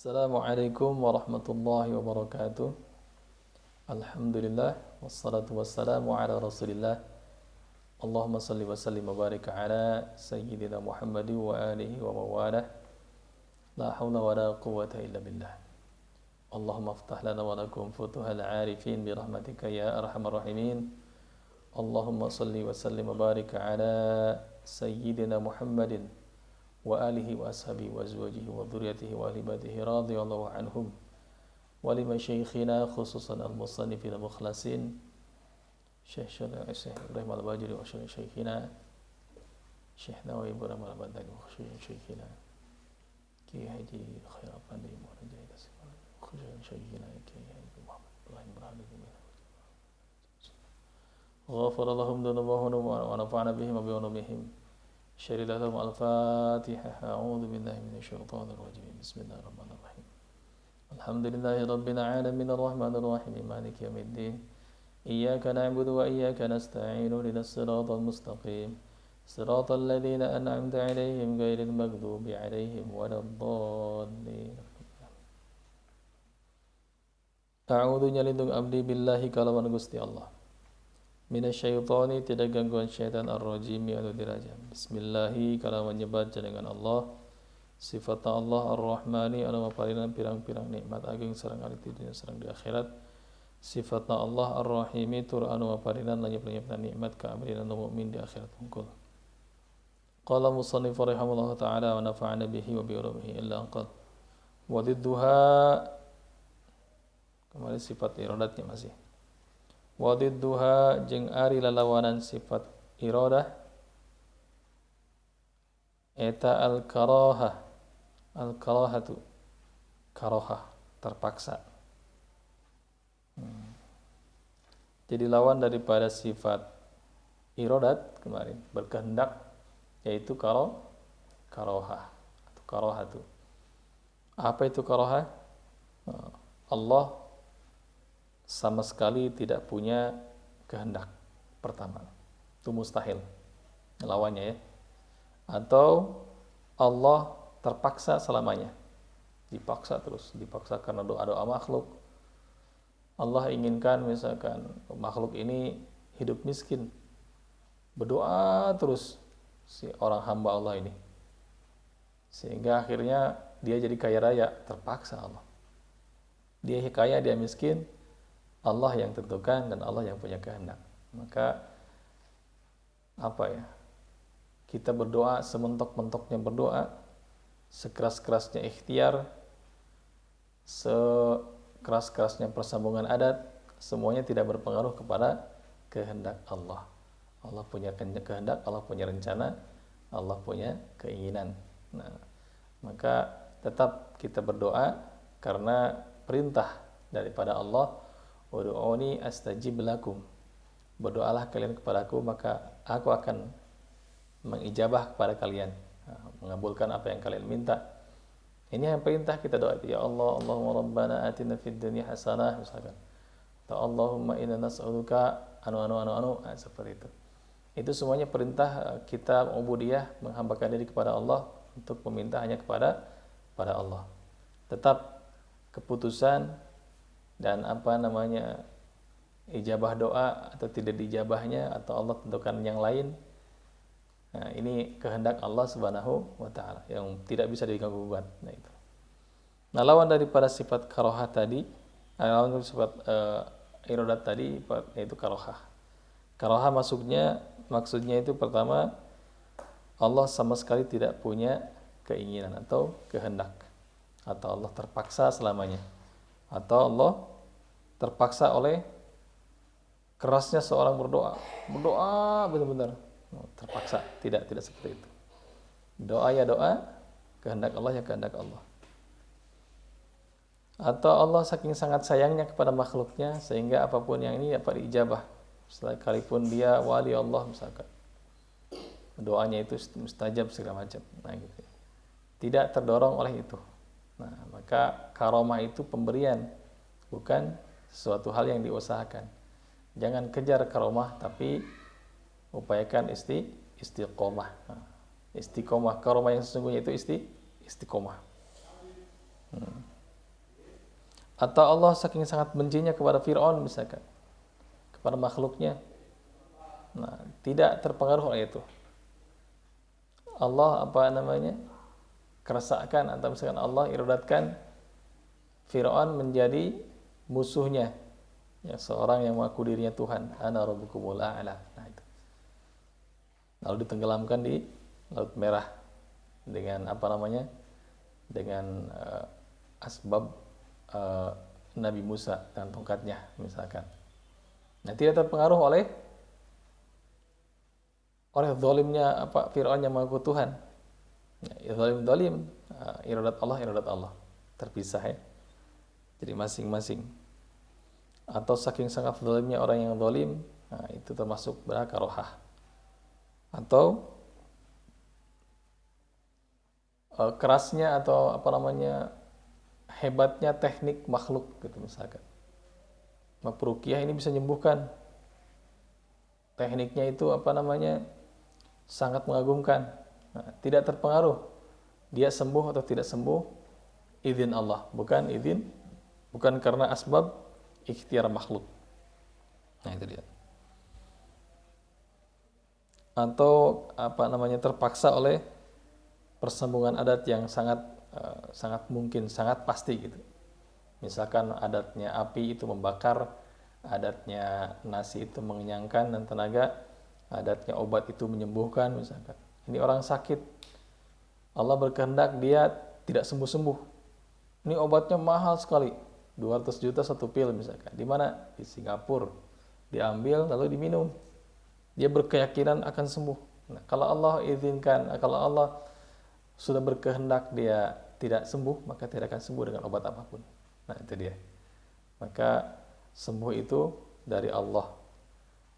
Assalamualaikum warahmatullahi wabarakatuh. Alhamdulillah wassalatu wassalamu ala Rasulillah. Allahumma salli wa sallim wa barik ala sayyidina Muhammadin wa alihi wa mawalah. La hawla wa la quwwata illa billah. Allahumma aftah lana wa lakum futuhal arifin bi rahmatika ya arhamar rahimin. Allahumma salli wa sallim wa barik ala sayyidina Muhammadin wa alihi wa ashabihi wa azwajihi wa dhurriyyatihi wa ahli baitihi radhiyallahu anhum wa li masyayikhina khususan al-musannifin al-mukhlasin Syekh Ibrahim al-Bajuri wa syayikhina Syekh Nawawi Ibrahim al-Badani wa syayikhina Ki Haji Khair Afandi wa syayikhina Ki Haji Muhammad Ibrahim Ibrahim ghafara lahum dhunubahum wa nafa'ana bihim wa bi ulumihim. شر لهم الفاتحة. أعوذ بالله من الشيطان الرجيم. بسم الله الرحمن الرحيم. الحمد لله رب العالمين الرحمن الرحيم مالك يوم الدين. إياك نعبد وإياك نستعين اهدنا الصراط المستقيم صراط الذين أنعمت عليهم غير المغضوب عليهم ولا الضالين. أعوذ nyalindung abdi billahi kalawan Gusti Allah. Minasyaitani tidak gangguan syaitan ar-rajim atau dirajam. Bismillahi kalau menyebat dengan Allah. Sifat Allah ar-Rahmani anu maparinan pirang-pirang nikmat agung sareng ari di dunia sareng di akhirat. Sifat Allah ar-Rahimi tur anu maparinan lanyap-lanyapna nikmat ka amrinan mukmin di akhirat hungkul. Qala musannif rahimahullahu taala wa nafa'ana bihi wa bi ulumihi illa anqad. Wa didduha kemarin sifat iradatnya masih. Wadidduha jeung ari lalawanan sifat iradah eta al-karahatu karahah terpaksa. Jadi lawan daripada sifat iradat kemarin berkehendak yaitu karahah atau karahatu. Apa itu karahah? Allah sama sekali tidak punya kehendak pertama. Itu mustahil. Lawannya ya. Atau Allah terpaksa selamanya. Dipaksa terus, dipaksa karena doa-doa makhluk. Allah inginkan misalkan makhluk ini hidup miskin. Berdoa terus si orang hamba Allah ini. Sehingga akhirnya dia jadi kaya raya, terpaksa Allah. Dia kaya, dia miskin, Allah yang tentukan dan Allah yang punya kehendak. Maka apa ya? Kita berdoa sementok-mentoknya berdoa, sekeras-kerasnya ikhtiar, sekeras-kerasnya persambungan adat, semuanya tidak berpengaruh kepada kehendak Allah. Allah punya kehendak, Allah punya rencana, Allah punya keinginan. Nah, maka tetap kita berdoa karena perintah daripada Allah. Ud'uni astajib lakum. Berdoalah kalian kepadaku maka aku akan mengijabah kepada kalian, mengabulkan apa yang kalian minta. Ini yang perintah kita doa. Ya Allah, Allahumma rabbana atina fid dunya hasanah misalkan. Atau Allahumma inna nas'aluka seperti itu. Itu semuanya perintah kita ubudiyah menghambakan diri kepada Allah untuk meminta hanya kepada Allah. Tetap keputusan dan ijabah doa atau tidak diijabahnya atau Allah tentukan yang lain. Nah, ini kehendak Allah Subhanahu wa taala yang tidak bisa diganggu gugat. Nah, itu. Nah, lawan daripada sifat karahah tadi, lawan sifat iradat tadi yaitu karahah. Karahah maksudnya itu pertama Allah sama sekali tidak punya keinginan atau kehendak, atau Allah terpaksa selamanya, atau Allah terpaksa oleh kerasnya seorang berdoa benar-benar terpaksa. Tidak seperti itu. Doa ya doa, kehendak Allah ya kehendak Allah. Atau Allah saking sangat sayangnya kepada makhluknya sehingga apapun yang ini dapat diijabah sekalipun dia wali Allah misalkan, doanya itu mustajab segala macam. Nah, gitu. Tidak terdorong oleh itu. Nah, maka karomah itu pemberian, bukan sesuatu hal yang diusahakan. Jangan kejar karomah, tapi upayakan istiqomah. Istiqomah, karomah yang sesungguhnya itu istiqomah. Atau Allah saking sangat bencinya kepada Fir'aun misalkan, kepada makhluknya. Nah, tidak terpengaruh oleh itu. Allah keresakan, atau misalkan Allah iradatkan Fir'aun menjadi musuhnya, yang seorang yang mengaku dirinya Tuhan, ana rabbukumul a'la. Nah, itu. Lalu ditenggelamkan di Laut Merah dengan dengan asbab Nabi Musa dan tongkatnya misalkan. Nah, tidak terpengaruh oleh zalimnya Fir'aun yang mengaku Tuhan. Ya, zalim, iradat Allah terpisah ya. Jadi masing-masing. Atau saking sangat zalimnya orang yang zalim, nah, itu termasuk berakarohah. Atau kerasnya atau hebatnya teknik makhluk gitu misalkan. Ruqyah ini bisa menyembuhkan. Tekniknya itu sangat mengagumkan. Nah, tidak terpengaruh dia sembuh atau tidak sembuh, izin Allah, bukan karena asbab ikhtiar makhluk. Nah, itu dia. Atau terpaksa oleh persambungan adat yang sangat mungkin, sangat pasti gitu. Misalkan adatnya api itu membakar, adatnya nasi itu mengenyangkan dan tenaga, adatnya obat itu menyembuhkan misalkan. Ini orang sakit, Allah berkehendak dia tidak sembuh-sembuh. Ini obatnya mahal sekali, 200 juta satu pil misalkan. Di mana? Di Singapura. Diambil lalu diminum. Dia berkeyakinan akan sembuh. Nah, kalau Allah izinkan, kalau Allah sudah berkehendak dia tidak sembuh, maka tidak akan sembuh dengan obat apapun. Nah, itu dia. Maka sembuh itu dari Allah.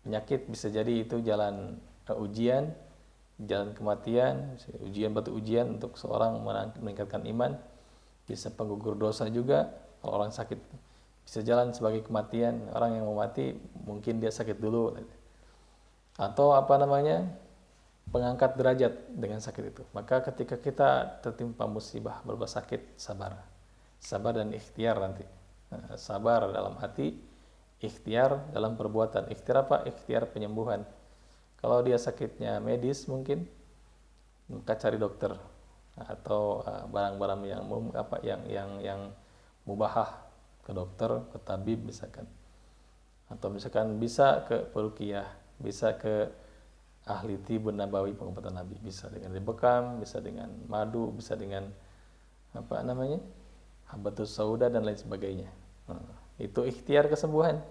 Penyakit bisa jadi itu jalan ujian, jalan kematian, batu ujian untuk seorang meningkatkan iman, bisa penggugur dosa juga. Kalau orang sakit bisa jalan sebagai kematian. Orang yang mau mati mungkin dia sakit dulu, atau pengangkat derajat dengan sakit itu. Maka ketika kita tertimpa musibah berupa sakit, sabar dan ikhtiar nanti. Sabar dalam hati, ikhtiar dalam perbuatan. Ikhtiar apa? Ikhtiar penyembuhan. Kalau dia sakitnya medis mungkin, maka cari dokter atau barang-barang yang mubahah, ke dokter, ke tabib misalkan. Atau misalkan bisa ke peruqyah, bisa ke ahli tibun nabawi, pengobatan Nabi, bisa dengan dibekam, bisa dengan madu, bisa dengan habatus sauda dan lain sebagainya. Itu ikhtiar kesembuhan.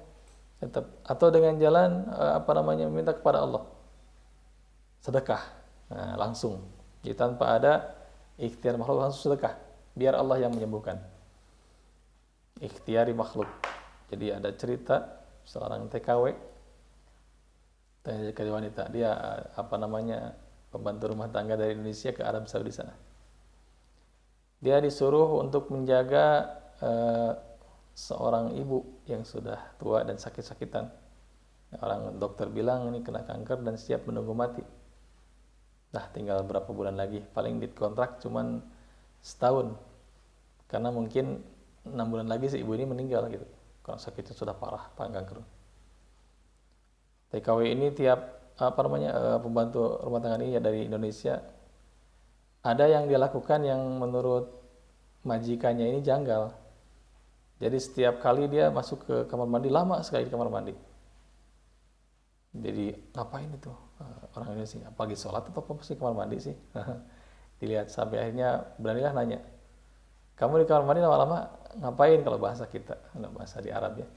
Tetap, atau dengan jalan meminta kepada Allah, sedekah, langsung. Jadi tanpa ada ikhtiar makhluk, langsung sedekah, biar Allah yang menyembuhkan. Ikhtiari makhluk. Jadi ada cerita seorang TKW, wanita, dia pembantu rumah tangga dari Indonesia ke Arab Saudi sana. Dia disuruh untuk menjaga seorang ibu yang sudah tua dan sakit-sakitan. Orang dokter bilang ini kena kanker dan siap menunggu mati. Nah, tinggal berapa bulan lagi, paling dikontrak cuman setahun, karena mungkin 6 bulan lagi si ibu ini meninggal gitu, kalau sakitnya sudah parah, kanker. TKW ini pembantu rumah tangga ini ya dari Indonesia, ada yang dia lakukan yang menurut majikannya ini janggal. Jadi setiap kali dia masuk ke kamar mandi, lama sekali di kamar mandi. Jadi ngapain itu orang Indonesia? Pagi sholat atau apa sih kamar mandi sih? Dilihat sampai akhirnya beranilah nanya, kamu di kamar mandi lama-lama ngapain, kalau bahasa kita, bahasa di Arab ya.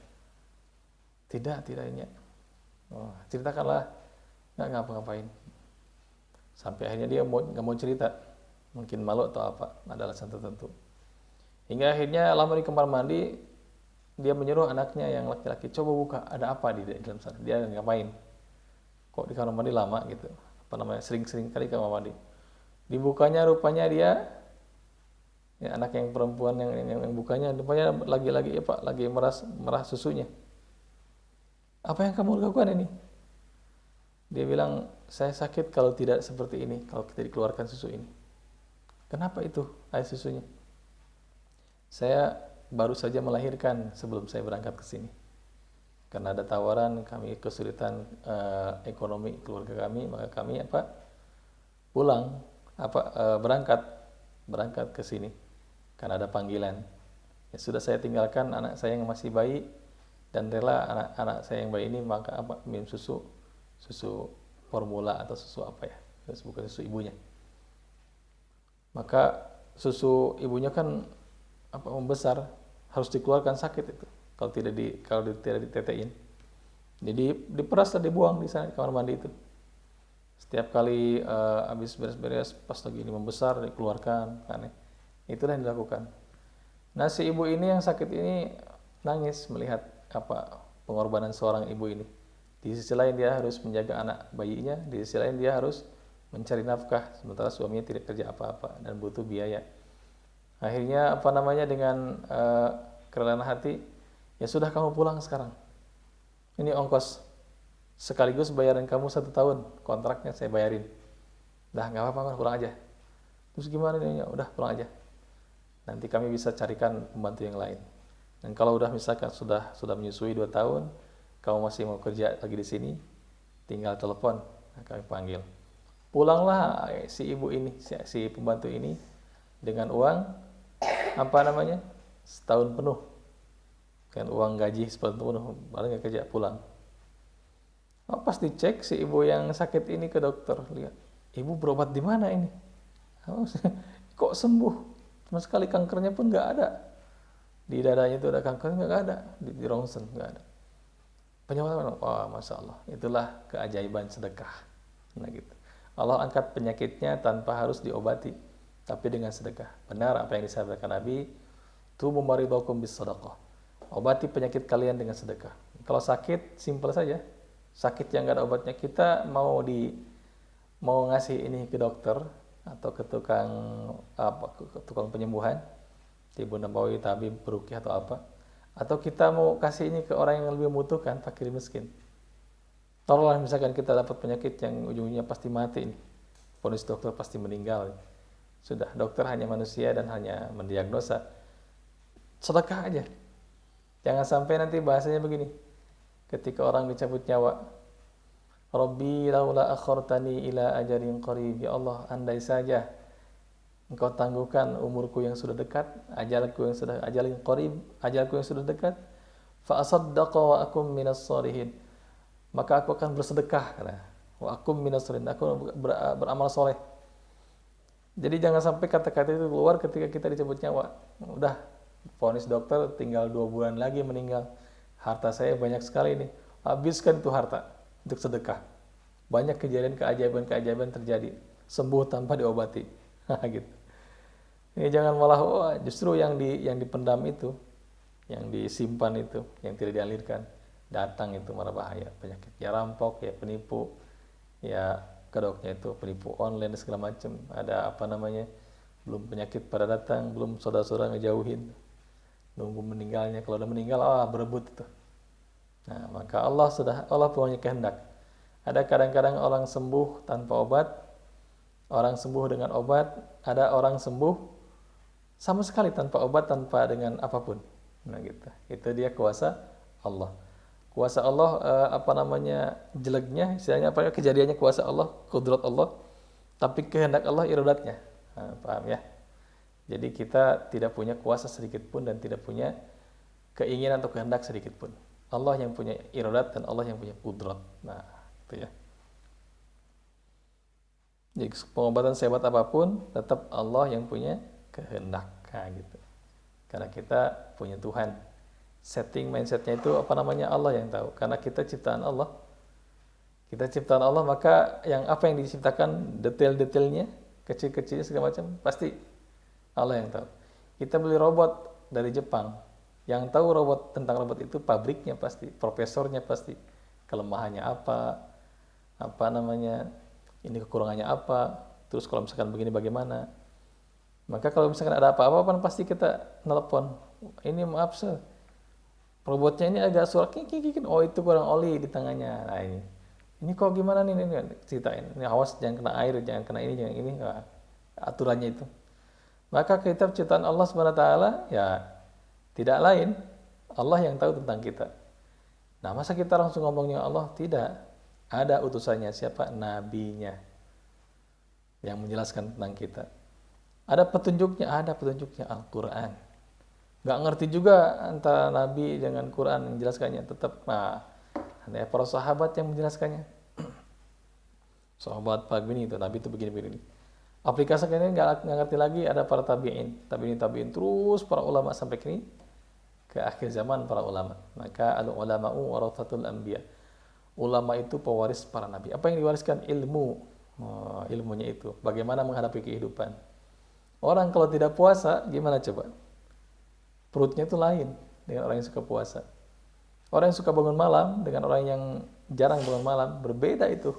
Tidaknya. Oh, ceritakanlah. Nggak ngapa-ngapain. Sampai akhirnya dia nggak mau cerita, mungkin malu atau apa, ada alasan tertentu. Hingga akhirnya lama di kamar mandi, dia menyuruh anaknya yang laki-laki, coba buka, ada apa di dalam sana. Dia ngapain? Kok di kamar mandi lama gitu? Sering-sering kali kamar mandi. Dibukanya rupanya dia, ya, anak yang perempuan yang bukanya, rupanya lagi merah susunya. Apa yang kamu lakukan ini? Dia bilang, saya sakit kalau tidak seperti ini, kalau tidak dikeluarkan susu ini. Kenapa itu air susunya? Saya baru saja melahirkan sebelum saya berangkat ke sini. Karena ada tawaran, kami kesulitan ekonomi keluarga kami, maka kami pulang berangkat ke sini karena ada panggilan. Ya sudah, saya tinggalkan anak saya yang masih bayi dan rela anak saya yang bayi ini minum susu formula atau susu bukan susu ibunya. Maka susu ibunya kan membesar, harus dikeluarkan, sakit itu kalau tidak ditetein. Jadi diperas dan dibuang di sana di kamar mandi itu. Setiap kali habis beres-beres pas lagi ini membesar dikeluarkan, aneh. Itulah yang dilakukan. Nah, si ibu ini yang sakit ini nangis melihat pengorbanan seorang ibu ini. Di sisi lain dia harus menjaga anak bayinya, di sisi lain dia harus mencari nafkah sementara suaminya tidak kerja apa-apa dan butuh biaya. Akhirnya dengan kerelaan hati, ya sudah, kamu pulang sekarang. Ini ongkos sekaligus bayaran kamu 1 tahun, kontraknya saya bayarin. Dah nggak apa-apa, pulang aja. Terus gimana nih? Ya udah, pulang aja. Nanti kami bisa carikan pembantu yang lain. Dan kalau udah misalkan sudah menyusui 2 tahun, kamu masih mau kerja lagi di sini, tinggal telepon, kami panggil. Pulanglah si ibu ini, si pembantu ini dengan uang setahun penuh, dengan uang gaji setahun penuh, baru nggak kerja, pulang. Pas dicek si ibu yang sakit ini ke dokter, lihat, ibu berobat di mana ini? Kok sembuh? Sama sekali kankernya pun nggak ada. Di dadanya itu ada kanker, nggak ada. Di rongsen nggak ada. Penyembuhan, masya Allah, itulah keajaiban sedekah. Nah gitu. Allah angkat penyakitnya tanpa harus diobati, tapi dengan sedekah. Benar apa yang disampaikan Nabi, tubu maridakum bis sadaqah. Obati penyakit kalian dengan sedekah. Kalau sakit, simpel saja. Sakit yang nggak ada obatnya, kita mau ngasih ini ke dokter atau ke tukang penyembuhan, Tibun Nabawi, tabib, peruqyah atau apa, atau kita mau kasih ini ke orang yang lebih membutuhkan, fakir miskin. Taruhlah misalkan kita dapat penyakit yang ujungnya pasti mati ini, vonis dokter pasti meninggal. Sudah, dokter hanya manusia dan hanya mendiagnosa. Sedekah aja. Jangan sampai nanti bahasanya begini. Ketika orang dicabut nyawa, Rabbi laula akhartani ila ajalin qarib, ya Allah, andai saja Engkau tangguhkan umurku yang sudah dekat, ajalku yang sudah dekat, fa asaddaqa wa akum minas shalihin, maka aku akan bersedekah, wa akum minas shalihin, aku beramal soleh. Jadi jangan sampai kata-kata itu keluar ketika kita dicabut nyawa. Udah, vonis dokter tinggal 2 bulan lagi meninggal. Harta saya banyak sekali nih. Habiskan itu harta untuk sedekah. Banyak keajaiban terjadi. Sembuh tanpa diobati. Gitu. Ini jangan malah justru yang dipendam itu, yang disimpan itu, yang tidak dialirkan, datang itu malah bahaya, penyakit. Ya rampok, ya penipu, ya kedoknya itu penipu online segala macam. Ada belum penyakit pada datang, belum saudara-saudara ngejauhin, nunggu meninggalnya. Kalau udah meninggal, berebut itu. Nah, maka Allah punya kehendak. Ada kadang-kadang orang sembuh tanpa obat, orang sembuh dengan obat, ada orang sembuh sama sekali tanpa obat, tanpa dengan apapun. Nah gitu. Itu dia kuasa Allah. Kuasa Allah jeleknya, istilahnya kejadiannya kuasa Allah, kudrat Allah, tapi kehendak Allah iradatnya. Paham ya? Jadi kita tidak punya kuasa sedikit pun dan tidak punya keinginan atau kehendak sedikit pun. Allah yang punya iradat dan Allah yang punya kudrat. Nah, itu ya. Jadi pengobatan sehebat apapun tetap Allah yang punya kehendak, gitu. Karena kita punya Tuhan. Setting mindsetnya itu Allah yang tahu. Karena kita ciptaan Allah. Kita ciptaan Allah, maka yang diciptakan, detail-detailnya, kecil-kecilnya segala macam, pasti Allah yang tahu. Kita beli robot dari Jepang. Yang tahu tentang robot itu pabriknya pasti, profesornya pasti. Kelemahannya ini kekurangannya apa, terus kalau misalkan begini bagaimana. Maka kalau misalkan ada apa-apa pasti kita telepon. Ini maaf sir, robotnya ini agak suara kik, itu kurang oli di tangannya. Nah ini kok gimana nih, ceritain. Ini awas jangan kena air, jangan kena ini, jangan ini. Aturannya itu. Maka kitab ciptaan Allah SWT ya Tidak lain, Allah yang tahu tentang kita. Nah, masa kita langsung ngomongnya Allah? Tidak. Ada utusannya, siapa? Nabinya yang menjelaskan tentang kita. Ada petunjuknya Al-Quran. Nggak ngerti juga antara Nabi dengan Quran menjelaskannya. Tetap, ada para sahabat yang menjelaskannya. Sahabat begini itu, Nabi itu begini-begini. Aplikasinya nggak ngerti lagi, ada para tabiin terus para ulama sampai kini ke akhir zaman para ulama. Maka al-ulama'u warathatul anbiya. Ulama itu pewaris para nabi. Apa yang diwariskan? Ilmu. Ilmunya itu bagaimana menghadapi kehidupan. Orang kalau tidak puasa gimana coba? Perutnya itu lain dengan orang yang suka puasa. Orang yang suka bangun malam dengan orang yang jarang bangun malam berbeda itu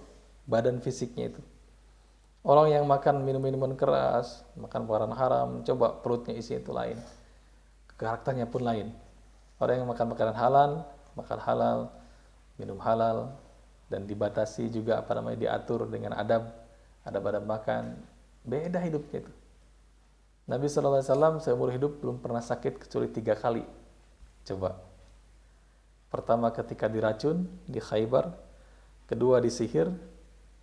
badan fisiknya itu. Orang yang makan minum-minuman keras, makan makanan haram, coba perutnya isi itu lain. Karakternya pun lain. Orang yang makan makanan halal, makan halal, minum halal, dan dibatasi juga diatur dengan adab makan. Beda hidupnya itu. Nabi SAW seumur hidup belum pernah sakit kecuali 3 kali. Coba. Pertama ketika diracun di Khaybar, kedua disihir,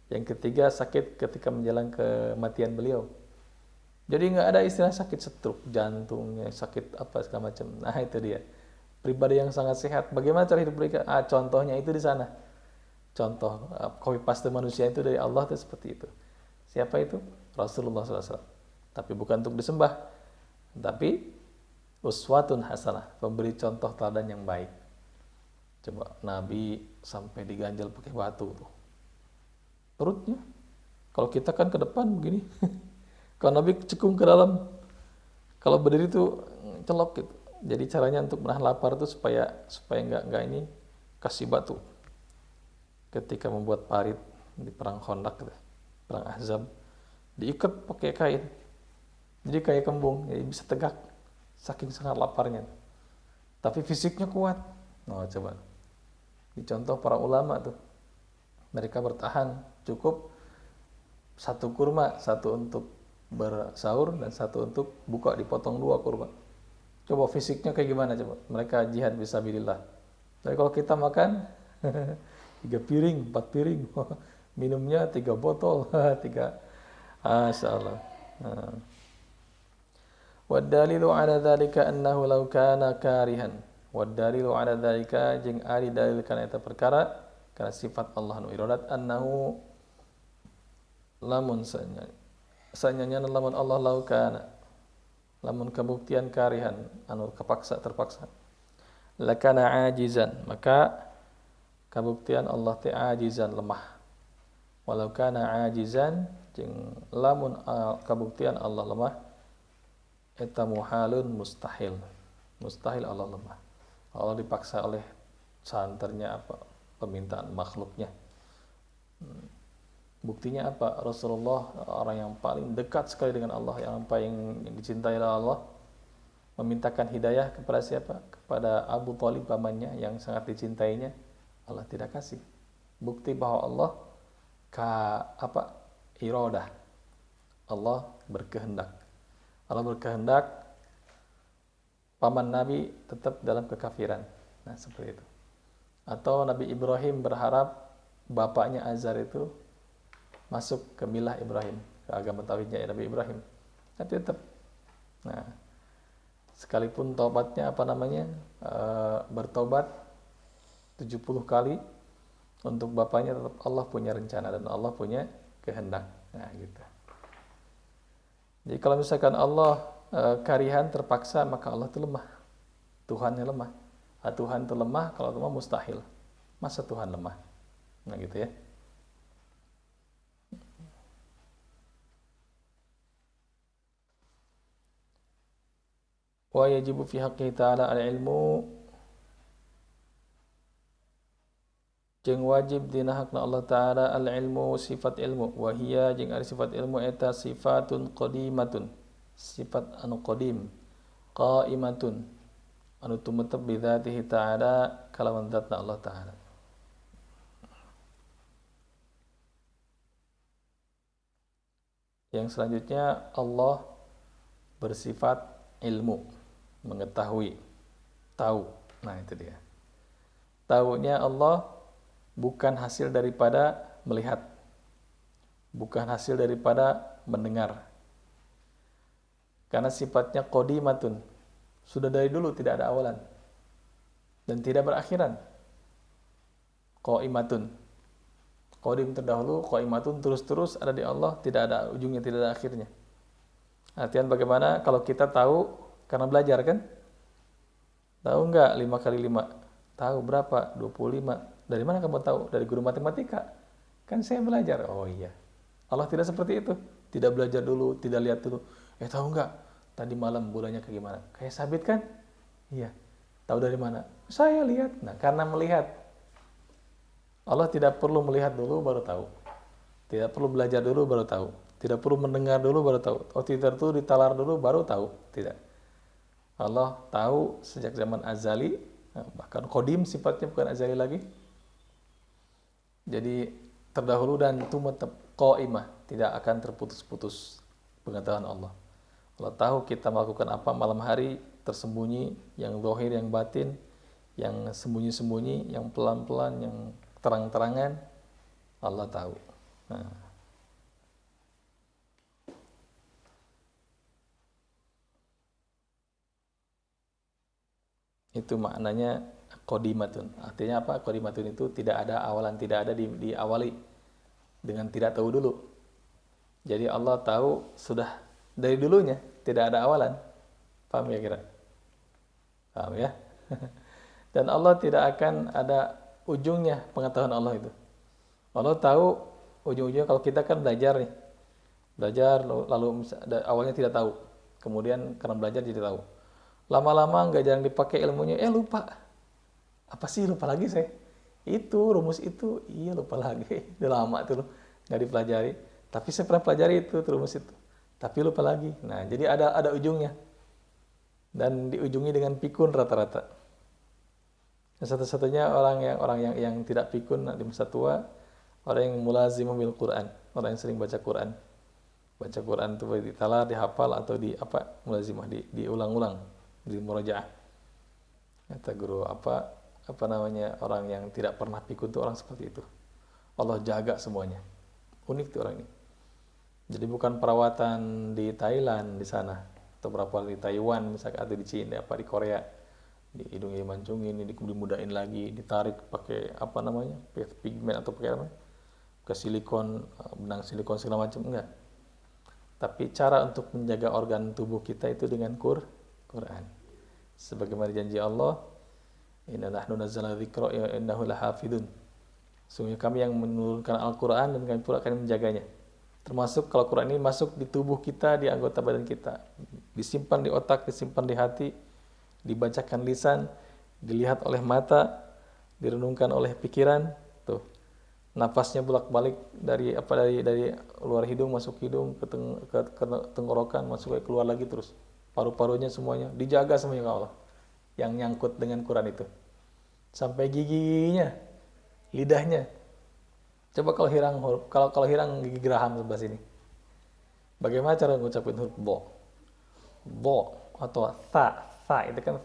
yang ketiga sakit ketika menjelang kematian beliau. Jadi nggak ada istilah sakit stroke, jantungnya sakit apa segala macam. Nah itu dia. Pribadi yang sangat sehat. Bagaimana cara hidup mereka? Contohnya itu di sana. Contoh copy paste manusia itu dari Allah itu seperti itu. Siapa itu? Rasulullah SAW. Tapi bukan untuk disembah, tapi uswatun hasanah, pemberi contoh teladan yang baik. Coba Nabi sampai diganjal pakai batu tuh. Perutnya. Kalau kita kan ke depan begini. Kalau Nabi cekung ke dalam. Kalau berdiri tuh celok gitu. Jadi caranya untuk menahan lapar tuh supaya nggak ini kasih batu. Ketika membuat parit di perang Khandaq, perang Ahzab, diikat pakai kain. Jadi kayak kembung, jadi bisa tegak. Saking sangat laparnya. Tapi fisiknya kuat. Nah, coba. Dicontoh para ulama tuh. Mereka bertahan cukup 1 kurma, 1 untuk bersahur dan 1 untuk buka, dipotong 2 kurma. Coba fisiknya kayak gimana coba? Mereka jihad fisabilillah. Tapi kalau kita makan 3 piring, 4 piring, minumnya 3 botol, 3. Masyaallah. Wadalilu ala dzalika annahu law kana karihan. Wadalilu ala dzalika jeung ari dalil kana eta perkara karena sifat Allah nu iradat annahu lamun sanyanya lamun Allah laukana lamun kabuktian karihan anu terpaksa lakana ajizan maka kabuktian Allah teh ajizan lemah walau kana ajizan jeung lamun kabuktian Allah lemah eta muhalun mustahil Allah lemah. Allah dipaksa oleh santernya permintaan makhluknya. Buktinya apa? Rasulullah orang yang paling dekat sekali dengan Allah, yang paling dicintai oleh Allah, memintakan hidayah kepada siapa? Kepada Abu Thalib pamannya yang sangat dicintainya. Allah tidak kasih. Bukti bahwa Allah iradah. Allah berkehendak. Allah berkehendak paman Nabi tetap dalam kekafiran. Nah, seperti itu. Atau Nabi Ibrahim berharap bapaknya Azar itu masuk ke milah Ibrahim, ke agama tauhidnya Nabi Ibrahim. Tapi tetap. Nah, sekalipun taubatnya bertobat 70 kali untuk bapaknya, tetap Allah punya rencana dan Allah punya kehendak. Nah, gitu. Jadi kalau misalkan Allah karihan terpaksa, maka Allah itu lemah. Tuhannya lemah. Tuhan itu lemah, kalau lemah mustahil. Masa Tuhan lemah? Nah gitu ya. Wa yajibu fi haqqihi ta'ala al-ilmu jeung wajib dina hakna Allah Ta'ala al-ilmu sifat ilmu wa hiya jeung ari sifat ilmu eta sifatun qadimatun sifat anu qadim qaimatun anu tumetep bi dzatihi ta'ala kalawan zatna Allah Ta'ala. Yang selanjutnya Allah bersifat ilmu, mengetahui. tahu. Nah, itu dia. Taunya Allah bukan hasil daripada melihat, bukan hasil daripada mendengar. Karena sifatnya qadimatun, sudah dari dulu tidak ada awalan dan tidak berakhiran. Qaimatun, qadim terdahulu, qaimatun terus-terus ada di Allah, tidak ada ujungnya, tidak ada akhirnya. Artian bagaimana kalau kita tahu karena belajar kan? Tahu nggak 5 kali 5? Tahu berapa? 25. Dari mana kamu tahu? Dari guru matematika. Kan saya belajar. Oh iya. Allah tidak seperti itu. Tidak belajar dulu, tidak lihat dulu. Tahu nggak? Tadi malam bulannya kayak gimana? Kayak sabit kan? Iya. Tahu dari mana? Saya lihat. Nah, karena melihat. Allah tidak perlu melihat dulu baru tahu. Tidak perlu belajar dulu baru tahu. Tidak perlu mendengar dulu baru tahu. Oh, tidak perlu ditalar dulu baru tahu. Tidak. Allah tahu sejak zaman azali, bahkan qadim sifatnya bukan azali lagi. Jadi terdahulu dan itu tetap qaimah, tidak akan terputus-putus pengetahuan Allah. Allah tahu kita melakukan apa malam hari, tersembunyi, yang zahir, yang batin, yang sembunyi-sembunyi, yang pelan-pelan, yang terang-terangan, Allah tahu. Nah, itu maknanya qadimatun. Artinya apa? Qadimatun itu tidak ada awalan, tidak ada diawali dengan tidak tahu dulu. Jadi Allah tahu sudah dari dulunya, tidak ada awalan. Paham ya kira? Paham ya? Dan Allah tidak akan ada ujungnya pengetahuan Allah itu. Allah tahu ujung-ujungnya. Kalau kita kan belajar nih. Belajar lalu awalnya tidak tahu. Kemudian karena belajar jadi tahu. Lama-lama nggak jarang dipakai ilmunya, lupa. Apa sih lupa lagi saya? Itu rumus itu, iya lupa lagi. Udah lama tuh nggak dipelajari. Tapi saya pernah pelajari itu rumus itu. Tapi lupa lagi. Nah, jadi ada ujungnya. Dan diujungi dengan pikun rata-rata. Satu-satunya orang yang tidak pikun di masa tua, orang yang mulazim bil Quran, orang yang sering baca Quran. Baca Quran itu ditalar, dihafal atau mulazimah, diulang-ulang, di murajaah. Kata guru apa namanya, orang yang tidak pernah pikun itu orang seperti itu. Allah jaga semuanya. Unik tuh orang ini. Jadi bukan perawatan di Thailand di sana, atau perawatan di Taiwan misalkan, atau di Cina, di Korea, di hidungnya dimancungin, dimudahin lagi, ditarik pakai pakai pigmen atau pakai ke silikon, benang silikon segala macam, enggak. Tapi cara untuk menjaga organ tubuh kita itu dengan Quran. Sebagaimana janji Allah, inna nahnu nazzalna dzikra wa innahu lahafidun. Sungguh kami yang menurunkan Al-Quran dan kami pula akan menjaganya. Termasuk kalau Quran ini masuk di tubuh kita, di anggota badan kita, disimpan di otak, disimpan di hati, dibacakan lisan, dilihat oleh mata, direnungkan oleh pikiran, tuh. Napasnya bolak-balik dari luar hidung masuk hidung ke tenggorokan, masuk keluar lagi terus. Paru-parunya semuanya dijaga semuanya Allah. Yang nyangkut dengan Quran itu. Sampai giginya, lidahnya. Coba kalau hirang gigi geraham sebelah sini. Bagaimana cara ngucapin huruf bo atau tha itu kan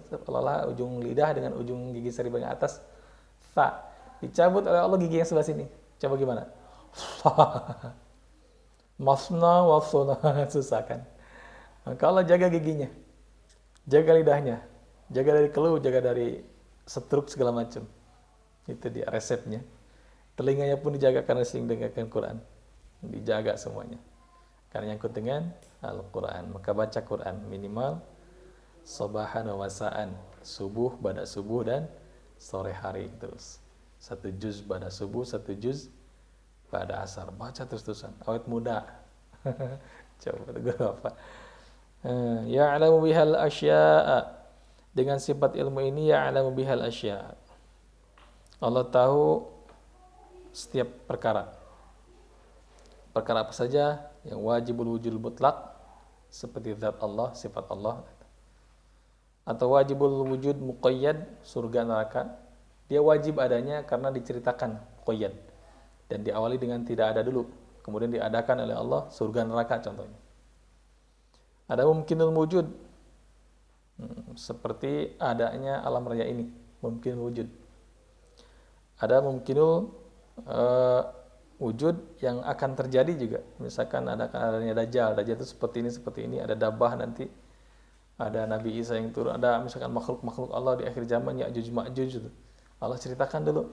seolah ujung lidah dengan ujung gigi seri bagian atas, tha dicabut oleh Allah gigi yang sebelah sini. Coba gimana? Masna wafsona, susah kan? Kalau jaga giginya, jaga lidahnya, jaga dari keluh, jaga dari stroke segala macam. Itu dia resepnya. Telinganya pun dijaga karena sering dengarkan Quran. Dijaga semuanya. Karena nyangkut dengan Al-Quran. Maka baca Quran minimal sabahan wa masaan. Subuh, pada subuh dan sore hari terus. 1 juz pada subuh, 1 juz pada asar. Baca terus-terusan. Awet muda. Coba gue apa? Ya'lamu bihal asya'a. Dengan sifat ilmu ini ya'lamu bihal asya'a. Allah tahu setiap perkara. Perkara apa saja yang wajibul wujud mutlak seperti zat Allah, sifat Allah, atau wajibul wujud muqayyad, surga neraka, dia wajib adanya karena diceritakan muqayyad dan diawali dengan tidak ada dulu, kemudian diadakan oleh Allah surga neraka contohnya. Ada mungkinul wujud, Seperti adanya alam raya ini, mungkin wujud. Ada mungkinul wujud yang akan terjadi juga. Misalkan adanya Dajjal. Dajjal itu seperti ini. Ada Dabah nanti. Ada Nabi Isa yang turun. Ada misalkan makhluk-makhluk Allah di akhir zaman, Ya'juj Ma'juj itu. Allah ceritakan dulu.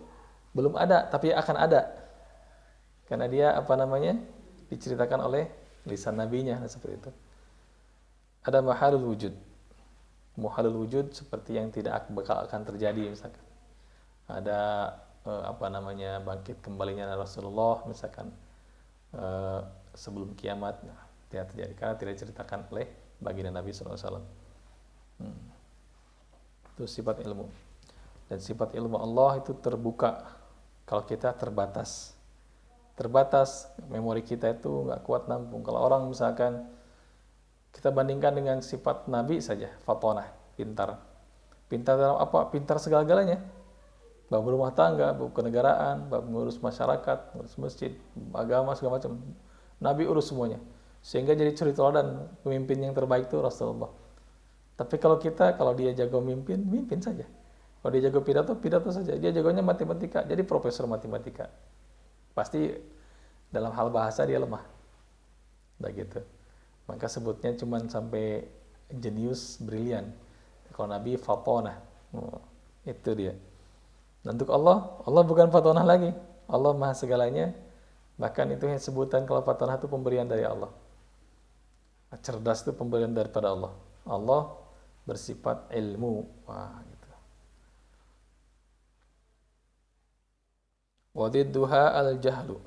Belum ada, tapi akan ada. Karena dia diceritakan oleh lisan nabinya, seperti itu. Ada mahalul wujud. Muhalul wujud seperti yang tidak bakal akan terjadi, misalkan. Ada bangkit kembalinya Rasulullah, misalkan sebelum kiamat. Nah, tidak terjadi karena tidak diceritakan oleh baginda Nabi SAW. Itu sifat ilmu. Dan sifat ilmu Allah itu terbuka. Kalau kita terbatas, memori kita itu nggak kuat nampung. Kalau orang misalkan kita bandingkan dengan sifat Nabi saja, fatonah, pintar dalam apa? Pintar segala-galanya. Bab rumah tangga, bab kenegaraan, bab mengurus masyarakat, mengurus masjid, agama, segala macam. Nabi urus semuanya. Sehingga jadi suri teladan pemimpin yang terbaik itu Rasulullah. Tapi kalau dia jago mimpin saja. Kalau dia jago pidato saja. Dia jagonya matematika, jadi profesor matematika. Pasti dalam hal bahasa dia lemah. Begitu. Maka sebutnya cuman sampai jenius, brilian. Kalau Nabi fatonah. Itu dia. Dan untuk Allah bukan fatonah lagi. Allah maha segalanya. Bahkan itu yang sebutan kalau fatonah itu pemberian dari Allah. Cerdas itu pemberian daripada Allah. Allah bersifat ilmu. Wah, gitu. Wadidduha al-jahlu.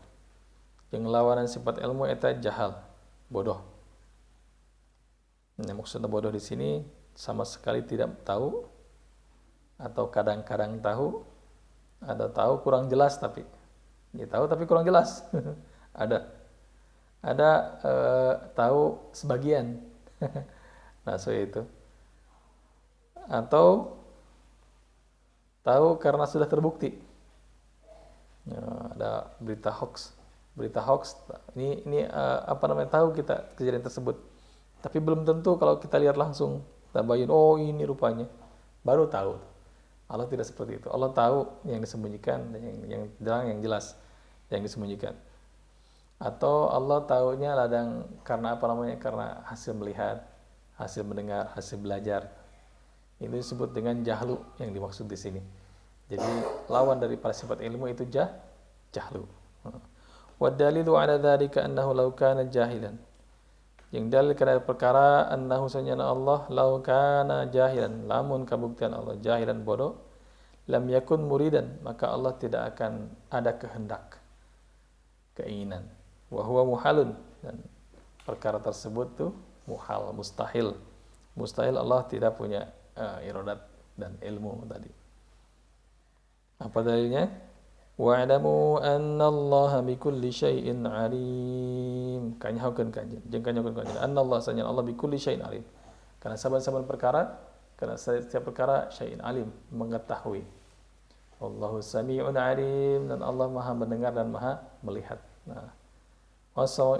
Yang lawanan sifat ilmu itu jahal, bodoh. Nah, maksudnya bodoh di sini sama sekali tidak tahu, atau kadang-kadang tahu, ada tahu kurang jelas tapi. Ya, tahu tapi kurang jelas. Ada tahu sebagian. Nah, seperti itu. Atau tahu karena sudah terbukti. Ya, ada berita hoax. Ini tahu kita kejadian tersebut. Tapi belum tentu kalau kita lihat langsung, tabayun, oh ini rupanya. Baru tahu. Allah tidak seperti itu. Allah tahu yang disembunyikan dan yang jelas yang disembunyikan. Atau Allah tahunya ladang karena karena hasil melihat, hasil mendengar, hasil belajar. Itu disebut dengan jahlu yang dimaksud di sini. Jadi lawan dari para sifat ilmu itu jahlu. Wa dalilu ala dzalika annahu law kana jahilan. Yang dalil karena perkara annahu sanyana Allah law kana jahilan, lamun kabuktian Allah jahilan bodoh, lam yakun muridan, maka Allah tidak akan ada kehendak, keinginan. Wa huwa muhalun, dan perkara tersebut tuh muhal, mustahil. Mustahil Allah tidak punya iradat dan ilmu tadi. Apa dalilnya? Wa'lamu anna Allah bikulli syai'in alim. Kanyahukeun kanjeng, jeung kanyahukeun kanjeng. Anna Allah sanya Allah bikulli syai'in alim. Karena saban-saban perkara, karena setiap perkara syai'in alim, mengetahui. Allahu sami'un alim, dan Allah Maha mendengar dan Maha melihat. Nah,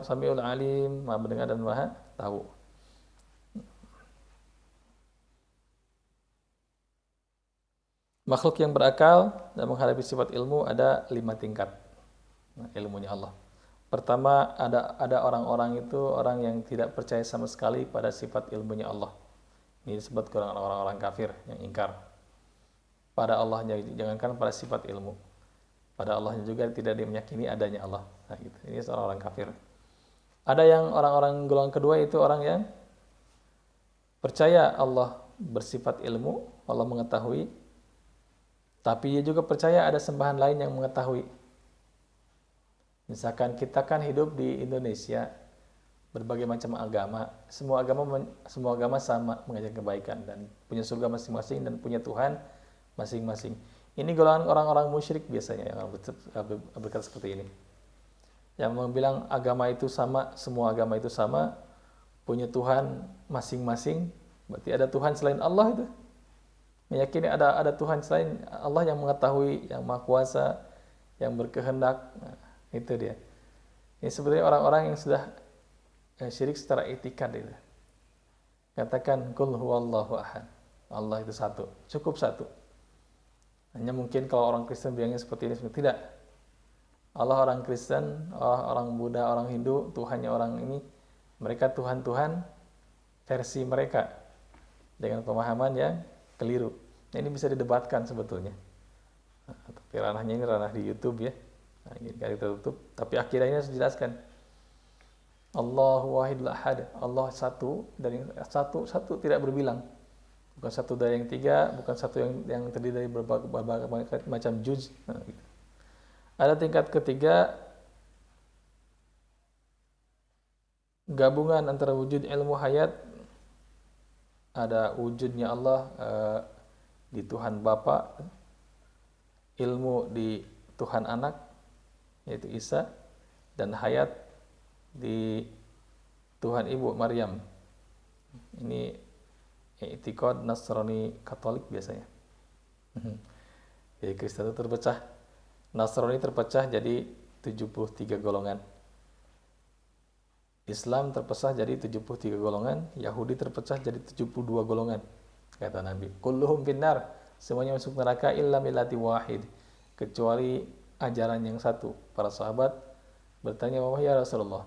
Sami'ul alim, Maha mendengar dan Maha tahu. Makhluk yang berakal dan menghadapi sifat ilmu ada 5 tingkat. Nah, ilmunya Allah. Pertama, ada orang-orang itu orang yang tidak percaya sama sekali pada sifat ilmunya Allah. Ini disebut orang-orang kafir yang ingkar pada Allahnya, jangankan pada sifat ilmu. Pada Allahnya juga tidak meyakini adanya Allah. Nah, gitu. Ini seorang orang kafir. Ada yang orang-orang golongan kedua itu orang yang percaya Allah bersifat ilmu, Allah mengetahui, tapi dia juga percaya ada sembahan lain yang mengetahui. Misalkan kita kan hidup di Indonesia, berbagai macam agama, semua agama sama mengajak kebaikan dan punya surga masing-masing dan punya Tuhan masing-masing. Ini golongan orang-orang musyrik biasanya yang berkata seperti ini. Yang bilang agama itu sama, semua agama itu sama, punya Tuhan masing-masing, berarti ada Tuhan selain Allah itu. Meyakini ada Tuhan selain Allah yang mengetahui, yang maha kuasa, yang berkehendak. Nah, itu dia. Ini sebenarnya orang-orang yang sudah syirik secara etikat itu. Katakan kul huwallahu ahad. Allah itu satu, cukup satu. Hanya mungkin kalau orang Kristen bilangnya seperti ini, tidak. Allah orang Kristen, orang Buddha, orang Hindu, Tuhannya orang ini, mereka Tuhan-Tuhan versi mereka dengan pemahaman yang keliru. Nah, ini bisa didebatkan sebetulnya. Nah, tapi ranahnya ini ranah di YouTube ya. Nah, ini kali tertutup. Tapi akhirnya harus dijelaskan. Allahu wahidul ahad. Allah satu dari satu tidak berbilang. Bukan satu dari yang tiga, bukan satu yang terdiri dari berbagai macam juz. Nah, gitu. Ada tingkat ketiga, gabungan antara wujud ilmu hayat, ada wujudnya Allah di Tuhan Bapa, ilmu di Tuhan Anak, yaitu Isa, dan hayat di Tuhan Ibu Maryam. Ini i'tiqad Nasrani Katolik biasanya. Jadi Kristen itu terpecah. Nasrani terpecah jadi 73 golongan. Islam terpecah jadi 73 golongan, Yahudi terpecah jadi 72 golongan. Kata Nabi, kulluhum finnar, semuanya masuk neraka illa millati wahid, kecuali ajaran yang satu. Para sahabat bertanya, "Wahai ya Rasulullah,